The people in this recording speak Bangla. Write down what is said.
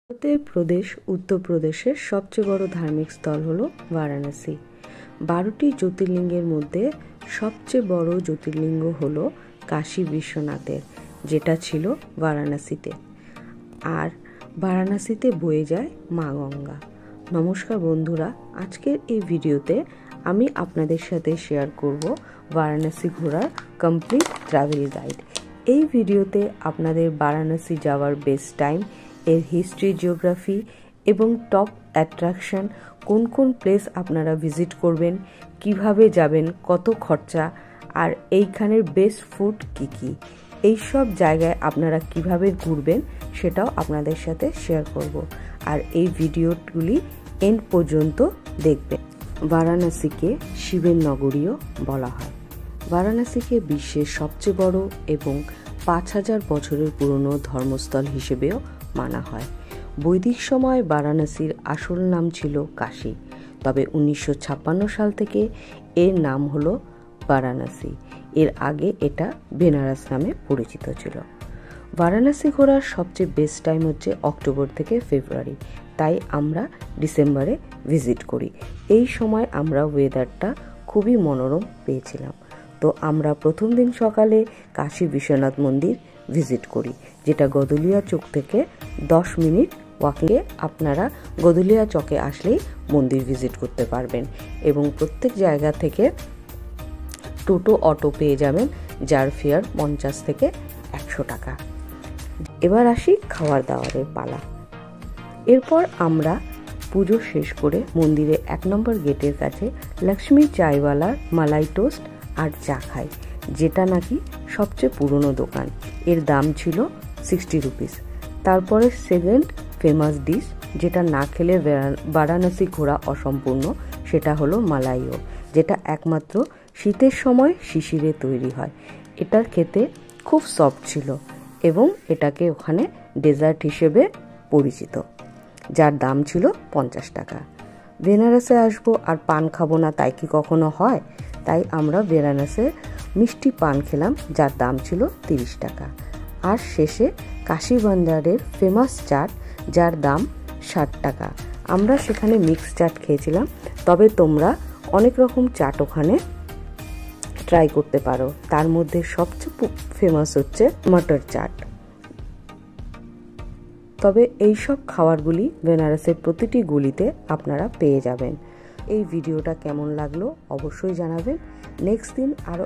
उत्तर प्रदेशेर सबचेये बड़ धार्मिक स्थल हलो वाराणसी। 12टी ज्योतिर्लिंगेर मध्य सबचेये बड़ ज्योतिर्लिंग हलो काशी विश्वनाथेर, जेटा छिलो वाराणसीते। और वाराणसीते बয়ে যায় मा गंगा। नमस्कार बंधुरा, आजकेर এই ভিডিওতে আমি আপনাদের সাথে শেয়ার করব वाराणसी घोरार कमप्लीट ट्रैवल गाइड। এই ভিডিওতে আপনাদের वाराणसी যাওয়ার बेस्ट टाइम, एर हिस्ट्री जिओग्राफी एवं टप अट्रैक्शन कोन कोन प्लेस आपनारा भिजिट करबेन, किभाबे जाबेन, कत खर्चा और एइखानेर बेस्ट फूड की এই সব জায়গায় আপনারা কিভাবে ঘুরবেন সেটাও আপনাদের সাথে শেয়ার করব। আর এই ভিডিওগুলি এন্ড পর্যন্ত দেখবেন। বারাণসীকে শিবের নগরীও বলা হয়। বারাণসীকে বিশ্বের সবচেয়ে বড় এবং 5000 বছরের পুরনো ধর্মস্থল হিসেবেও মানা হয়। বৈদিক সময় বারাণসীর আসল নাম ছিল কাশী, তবে 1956 সাল থেকে এর নাম হলো বারাণসী। এর আগে এটা বেনারস নামে পরিচিত ছিল। বারাণসী ঘোরার সবচেয়ে বেস্ট টাইম হচ্ছে অক্টোবর থেকে ফেব্রুয়ারি, তাই আমরা ডিসেম্বরে ভিজিট করি। এই সময় আমরা ওয়েদারটা খুবই মনোরম পেয়েছিলাম। তো আমরা প্রথম দিন সকালে কাশী বিশ্বনাথ মন্দির ভিজিট করি, যেটা গদুলিয়া চক থেকে 10 মিনিট ওয়াকিংয়ে আপনারা গদুলিয়া চকে আসলেই মন্দির ভিজিট করতে পারবেন এবং প্রত্যেক জায়গা থেকে টোটো অটো পেয়ে যাবেন, যার ফেয়ার 50 থেকে 100 টাকা। এবার আসি খাওয়ার দাওয়ারের পালা। এরপর আমরা পুজো শেষ করে মন্দিরে 1 নম্বর গেটের কাছে লক্ষ্মী চাইওয়ালার মালাই টোস্ট আর চা খাই, যেটা নাকি সবচেয়ে পুরনো দোকান। এর দাম ছিল 60 রুপিস। তারপরে সেকেন্ড ফেমাস ডিশ, যেটা না খেলে বারাণসী ঘোরা অসম্পূর্ণ, সেটা হলো মালাইও, যেটা একমাত্র শীতের সময় শিশিরে তৈরি হয়। এটা খেতে খুব সফট ছিল এবং এটাকে ওখানে ডেজার্ট হিসেবে পরিচিত, যার দাম ছিল 50 টাকা। বেনারসে আসবো আর পান খাবো না, তাই কি কখনো হয়? তাই আমরা বেনারসে মিষ্টি পান খেলাম, যার দাম ছিল 30 টাকা। আর শেষে কাশী বান্দারের ফেমাস চাট, যার দাম 60 টাকা। আমরা সেখানে মিক্স চাট খেয়েছিলাম, তবে তোমরা অনেক রকম চাট ওখানে ট্রাই করতে পারো। তার মধ্যে সবচেয়ে ফেমাস হচ্ছে মটর চাট। তবে এই সব খাবারগুলি বেনারসের প্রতিটি গলিতে আপনারা পেয়ে যাবেন। এই ভিডিওটা কেমন লাগলো অবশ্যই জানাবেন। নেক্সট দিন আরো